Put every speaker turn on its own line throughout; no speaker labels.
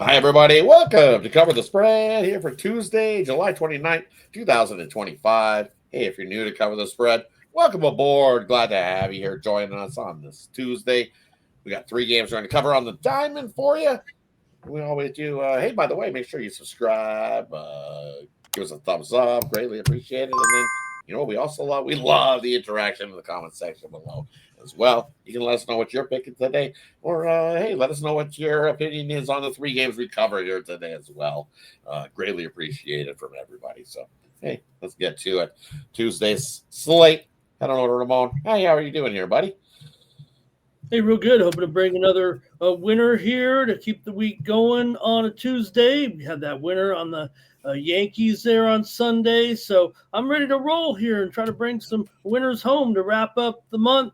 Hi, everybody. Welcome to Cover the Spread here for Tuesday, July 29th, 2025. Hey, if you're new to Cover the Spread, welcome aboard. Glad to have you here joining us on this Tuesday. We got three games we're going to cover on the diamond for you. We always do. Hey, by the way, make sure you subscribe, give us a thumbs up. Greatly appreciate it. And then, we also love the interaction in the comment section below as well. You can let us know what you're picking today, or hey, let us know what your opinion is on the three games we cover here today as well. Greatly appreciated from everybody. So, hey, let's get to it. Tuesday's slate. Head on over to Ramon. Hey, how are you doing here, buddy?
Hey, real good. Hoping to bring another winner here to keep the week going on a Tuesday. We had that winner on the Yankees there on Sunday. So I'm ready to roll here and try to bring some winners home to wrap up the month.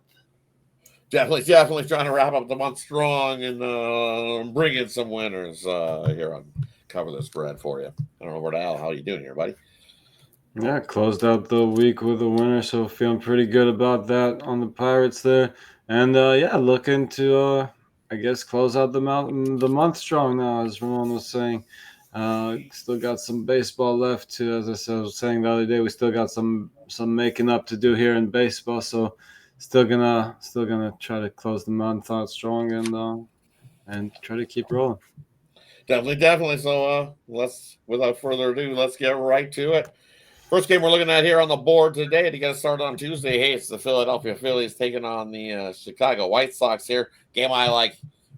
Definitely trying to wrap up the month strong and bring in some winners here on Cover the Spread for you. I don't know where to Al. How you doing here, buddy?
Yeah, closed out the week with a winner, so feeling pretty good about that on the Pirates there. And yeah, looking to I guess close out the month strong now, as Ramon was saying. Still got some baseball left to, as I was saying the other day, we still got some making up to do here in baseball. So still gonna try to close the month out strong and try to keep rolling.
Definitely. So let's, without further ado, let's get right to it. First game we're looking at here on the board today to get started on Tuesday. Hey, it's the Philadelphia Phillies taking on the Chicago White Sox here. Game I like.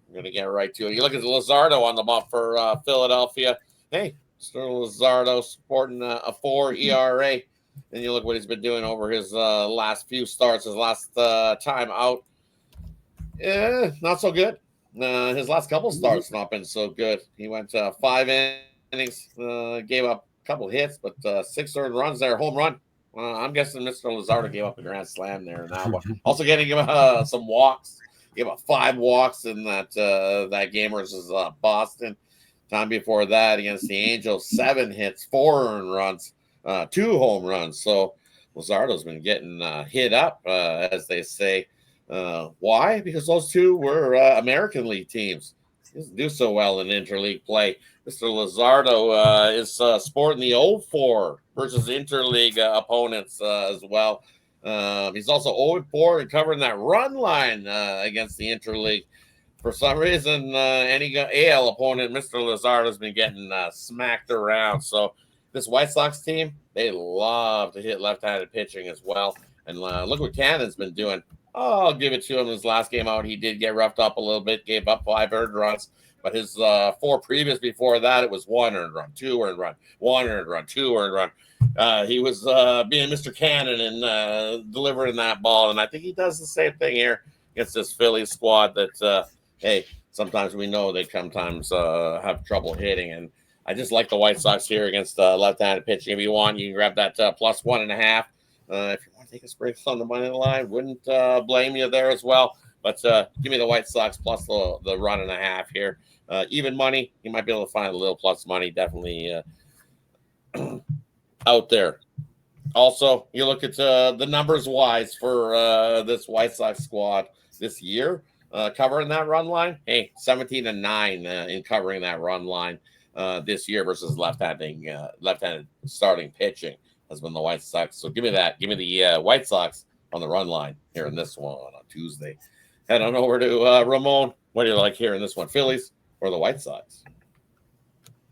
We're going to get right to it. You look at Luzardo on the bump for Philadelphia. Hey, Sterling Luzardo supporting a 4 ERA. And you look what he's been doing over his last few starts, his last time out. Not so good. His last couple starts not been so good. He went 5 innings, gave up a couple hits, but 6 earned runs there, home run. I'm guessing Mr. Luzardo gave up a grand slam there now, but also getting some walks. Gave up 5 walks in that game versus Boston. Time before that against the Angels, 7 hits, 4 earned runs, 2 home runs. So Luzardo's been getting hit up, as they say. Why? Because those two were American League teams. He doesn't do so well in interleague play. Mr. Luzardo is sporting the 0-4 versus interleague opponents as well. He's also 0-4 and covering that run line against the interleague. For some reason, any AL opponent, Mr. Luzardo has been getting smacked around. So this White Sox team, they love to hit left-handed pitching as well. And look what Cannon's been doing. Oh, I'll give it to him. His last game out, he did get roughed up a little bit, gave up 5 earned runs. But his 4 previous before that, it was 1 earned run, 2 earned run, 1 earned run, 2 earned run. He was being Mr. Cannon and delivering that ball. And I think he does the same thing here against this Phillies squad that, hey, sometimes we know they sometimes have trouble hitting. And I just like the White Sox here against left-handed pitching. If you want, you can grab that plus 1.5. If you want to take a sprinkle on the money line, wouldn't blame you there as well. But give me the White Sox plus the 1.5 here. Even money, you might be able to find a little plus money. Definitely out there. Also, you look at the numbers wise for this White Sox squad this year, covering that run line. Hey, 17-9 in covering that run line this year versus left-handed starting pitching has been the White Sox. So give me that. Give me the White Sox on the run line here in this one on Tuesday. Head on over to Ramon. What do you like here in this one, Phillies or the White Sox?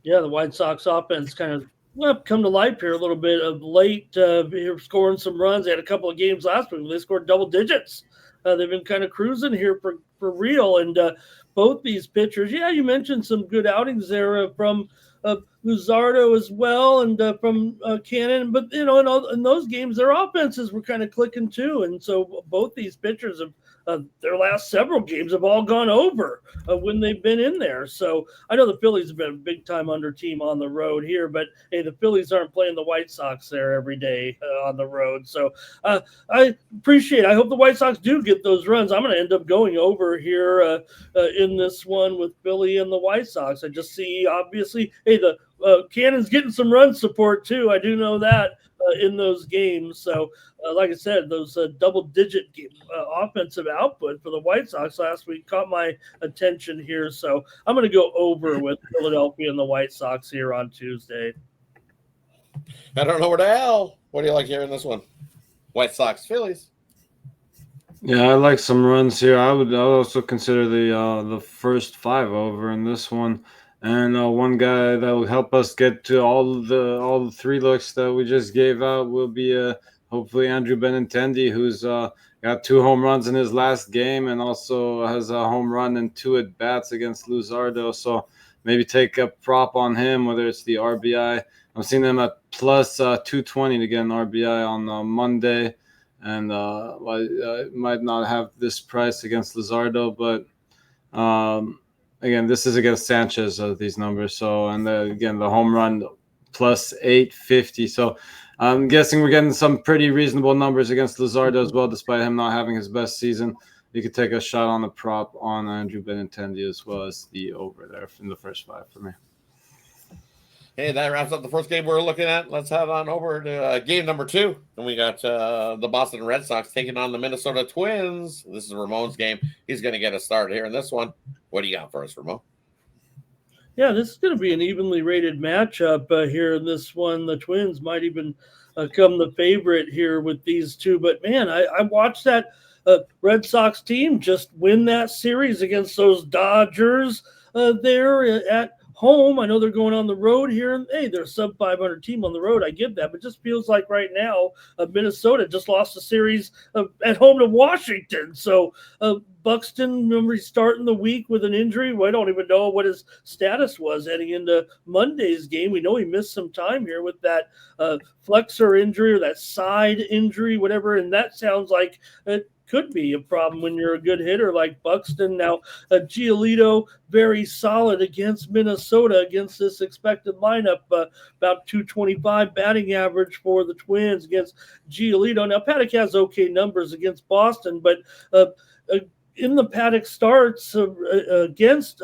Yeah, the White Sox offense kind of come to life here a little bit of late. Here scoring some runs. They had a couple of games last week. They scored double digits. They've been kind of cruising here for real. And both these pitchers, yeah, you mentioned some good outings there from Luzardo as well and from Cannon. But, in those games, their offenses were kind of clicking too. And so both these pitchers have their last several games have all gone over when they've been in there. So I know the Phillies have been a big time under team on the road here, but hey, the Phillies aren't playing the White Sox there every day on the road. So I appreciate it. I hope the White Sox do get those runs. I'm going to end up going over here in this one with Philly and the White Sox. I just see, obviously, hey, the Cannon's getting some run support too. I do know that in those games. So, like I said, those double-digit offensive output for the White Sox last week caught my attention here. So I'm going to go over with Philadelphia and the White Sox here on Tuesday.
I don't know where the hell. What do you like here in this one? White Sox, Phillies.
Yeah, I like some runs here. I would also consider the first 5 over in this one, and one guy that will help us get to all the 3 looks that we just gave out will be hopefully Andrew Benintendi, who's got 2 home runs in his last game and also has a home run and 2 at bats against Luzardo. So maybe take a prop on him, whether it's the RBI. I'm seeing them at plus 220 to get an RBI on Monday. And might not have this price against Luzardo, but again, this is against Sanchez, these numbers. So, and again, the home run plus 850. So I'm guessing we're getting some pretty reasonable numbers against Luzardo as well, despite him not having his best season. You could take a shot on the prop on Andrew Benintendi as well as the over there in the first 5 for me.
Hey, that wraps up the first game we're looking at. Let's head on over to game number 2. And we got the Boston Red Sox taking on the Minnesota Twins. This is Ramon's game. He's going to get us started here in this one. What do you got for us, Ramon?
Yeah, this is going to be an evenly rated matchup here in this one. The Twins might even come the favorite here with these two. But, man, I watched that Red Sox team just win that series against those Dodgers there at home. I know they're going on the road here, and hey, they're a sub 500 team on the road. I get that, but it just feels like right now Minnesota just lost a series at home to Washington. So Buxton, remember, he's starting the week with an injury. We don't even know what his status was heading into Monday's game. We know he missed some time here with that flexor injury or that side injury, whatever, and that sounds like it could be a problem when you're a good hitter like Buxton. Now, Giolito, very solid against Minnesota against this expected lineup, about 225 batting average for the Twins against Giolito. Now, Paddock has okay numbers against Boston, but in the Paddock starts against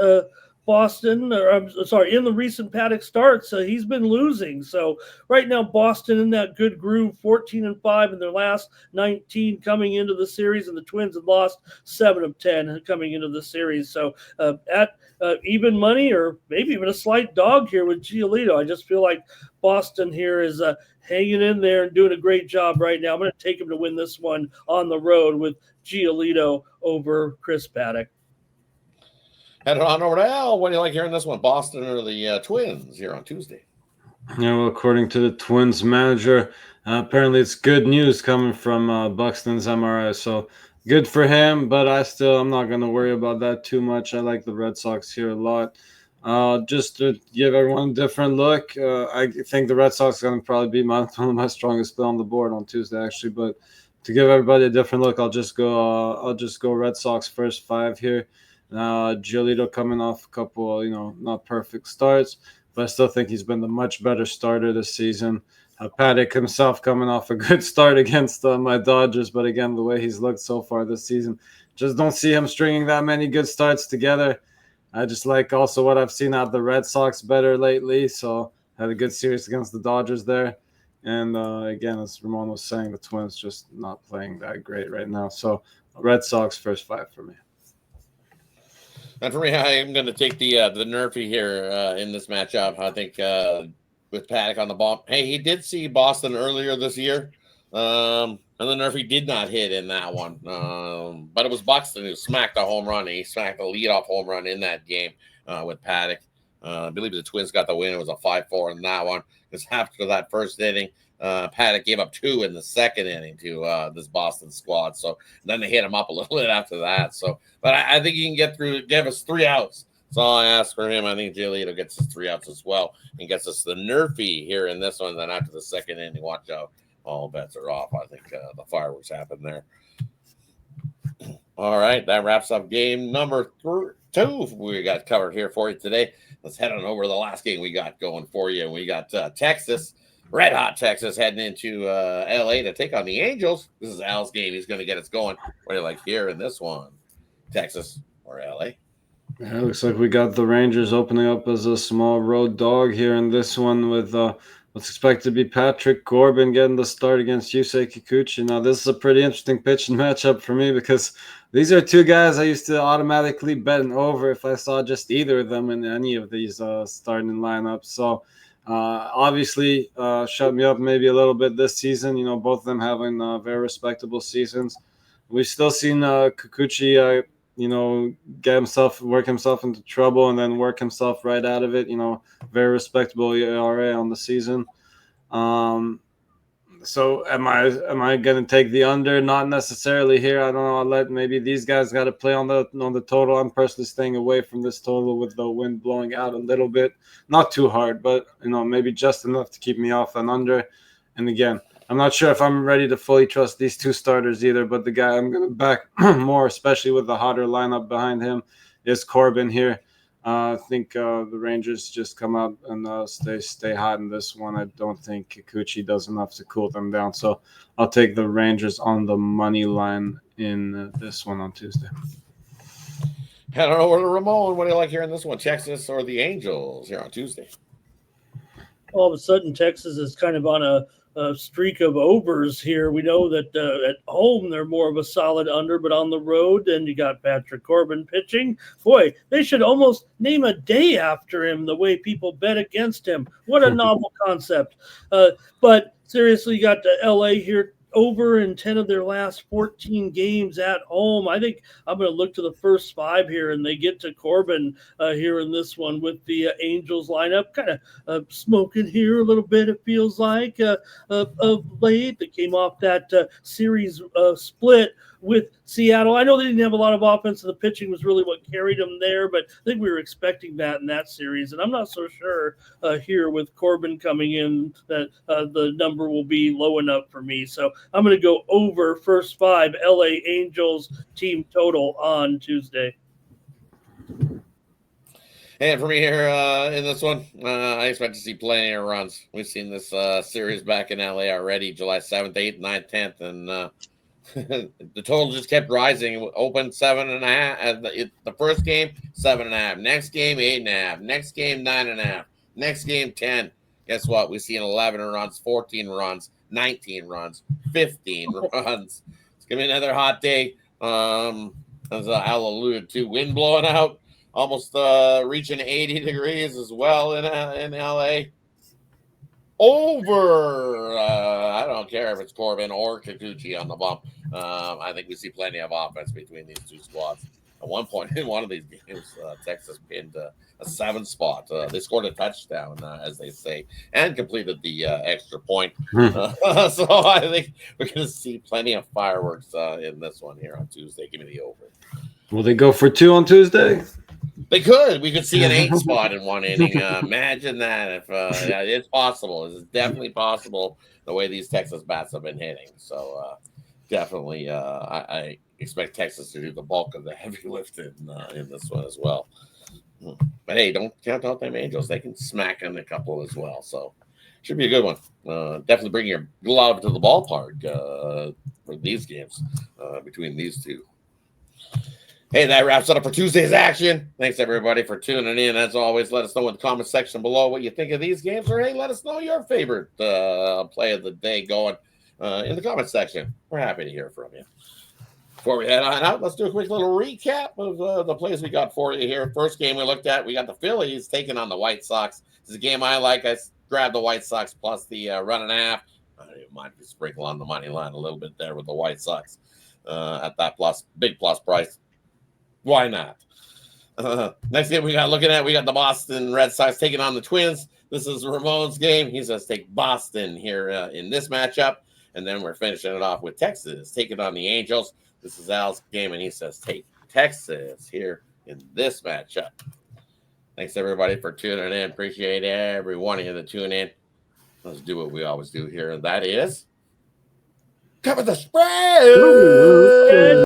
Boston, or I'm sorry, in the recent Paddock starts, he's been losing. So right now, Boston in that good groove, 14-5 in their last 19 coming into the series, and the Twins have lost 7 of 10 coming into the series. So at even money, or maybe even a slight dog here with Giolito, I just feel like Boston here is hanging in there and doing a great job right now. I'm going to take him to win this one on the road with Giolito over Chris Paddock.
Head on over to Al. What do you like here in this one? Boston or the Twins here on Tuesday?
Yeah, well, according to the Twins manager, apparently it's good news coming from Buxton's MRI. So good for him, but I'm not going to worry about that too much. I like the Red Sox here a lot. Just to give everyone a different look, I think the Red Sox are going to probably be one of my strongest play on the board on Tuesday, actually. But to give everybody a different look, I'll just go Red Sox first 5 here. Giolito coming off a couple, not perfect starts, but I still think he's been the much better starter this season. Paddock himself coming off a good start against my Dodgers, but again, the way he's looked so far this season, just don't see him stringing that many good starts together. I just like also what I've seen out of the Red Sox better lately, so had a good series against the Dodgers there. And again, as Ramon was saying, the Twins just not playing that great right now. So Red Sox first 5 for me.
And for me, I am going to take the Nerfy here in this matchup. I think with Paddock on the ball. Hey, he did see Boston earlier this year, and the Nerfy did not hit in that one. But it was Buxton who smacked a home run. And he smacked a leadoff home run in that game with Paddock. I believe the Twins got the win. It was a 5-4 in that one. Because after that first inning, Paddock gave up 2 in the second inning to this Boston squad. So then they hit him up a little bit after that. So, but I think he can get through, give us 3 outs. That's all I ask for him. I think Giolito gets us 3 outs as well and gets us the Nerfy here in this one. Then after the second inning, watch out. All bets are off. I think the fireworks happen there. All right, that wraps up game number 2 we got covered here for you today. Let's head on over to the last game we got going for you. We got Texas, red hot Texas, heading into LA to take on the Angels. This is Al's game. He's going to get us going. What do you like here in this one? Texas or LA?
Yeah, it looks like we got the Rangers opening up as a small road dog here in this one with what's expected to be Patrick Corbin getting the start against Yusei Kikuchi. Now, this is a pretty interesting pitching matchup for me because these are two guys I used to automatically bet an over if I saw just either of them in any of these starting lineups. So, obviously, shut me up maybe a little bit this season. Both of them having very respectable seasons. We've still seen Kikuchi work himself into trouble and then work himself right out of it. Very respectable ERA on the season. So am I going to take the under? Not necessarily here. I don't know. I'll let maybe these guys got to play on the total. I'm personally staying away from this total with the wind blowing out a little bit, not too hard, but maybe just enough to keep me off an under. And again, I'm not sure if I'm ready to fully trust these two starters either, but the guy I'm going to back more, especially with the hotter lineup behind him, is Corbin here. I think the Rangers just come out and stay hot in this one. I don't think Kikuchi does enough to cool them down. So I'll take the Rangers on the money line in this one on Tuesday.
Head on over to Ramon. What do you like here in this one? Texas or the Angels here on Tuesday?
All of a sudden, Texas is kind of on a streak of overs here. We know that at home they're more of a solid under, but on the road, then you got Patrick Corbin pitching. Boy, they should almost name a day after him the way people bet against him. What a novel concept. But seriously, you got the LA here over in 10 of their last 14 games at home. I think I'm going to look to the first 5 here, and they get to Corbin here in this one with the Angels lineup. Kind of smoking here a little bit, it feels like, of late. That came off that series split with Seattle. I know they didn't have a lot of offense, and the pitching was really what carried them there, but I think we were expecting that in that series, and I'm not so sure here with Corbin coming in that the number will be low enough for me. So I'm going to go over first 5 LA Angels team total on Tuesday.
And for me here in this one, I expect to see plenty of runs. We've seen this series back in LA already, July 7th, 8th, 9th, 10th, and the total just kept rising. Open 7.5. The first game 7.5. Next game 8.5. Next game 9.5. Next game 10. Guess what? We've seen 11 runs, 14 runs, 19 runs, 15 runs. It's gonna be another hot day. As Al alluded to, wind blowing out, almost reaching 80 degrees as well in LA. Over. I don't care if it's Corbin or Kikuchi on the bump. I think we see plenty of offense between these two squads. At one point in one of these games, Texas pinned a 7 spot. They scored a touchdown, as they say, and completed the extra point. So I think we're going to see plenty of fireworks in this one here on Tuesday. Give me the over.
Will they go for 2 on Tuesday?
They could. We could see an 8 spot in one inning. Imagine that. If yeah, it's possible. It's definitely possible the way these Texas bats have been hitting. So definitely, I expect Texas to do the bulk of the heavy lifting in this one as well. But hey, don't count out them Angels. They can smack on a couple as well. So should be a good one. Definitely bring your glove to the ballpark for these games between these two. Hey, that wraps it up for Tuesday's action. Thanks, everybody, for tuning in. As always, let us know in the comment section below what you think of these games, or hey, let us know your favorite play of the day going in the comment section. We're happy to hear from you. Before we head on out, let's do a quick little recap of the plays we got for you here. First game we looked at, we got the Phillies taking on the White Sox. This is a game I like. I grabbed the White Sox plus the run and a half. I don't even mind if you sprinkle on the money line a little bit there with the White Sox at that big plus price. Why not? Next game we got the Boston Red Sox taking on the Twins. This is Ramon's game. He says take Boston here in this matchup. And then we're finishing it off with Texas taking on the Angels. This is Al's game, and he says take Texas here in this matchup. Thanks, everybody, for tuning in. Appreciate every one of you that tune in. Let's do what we always do here, and that is cover the spread.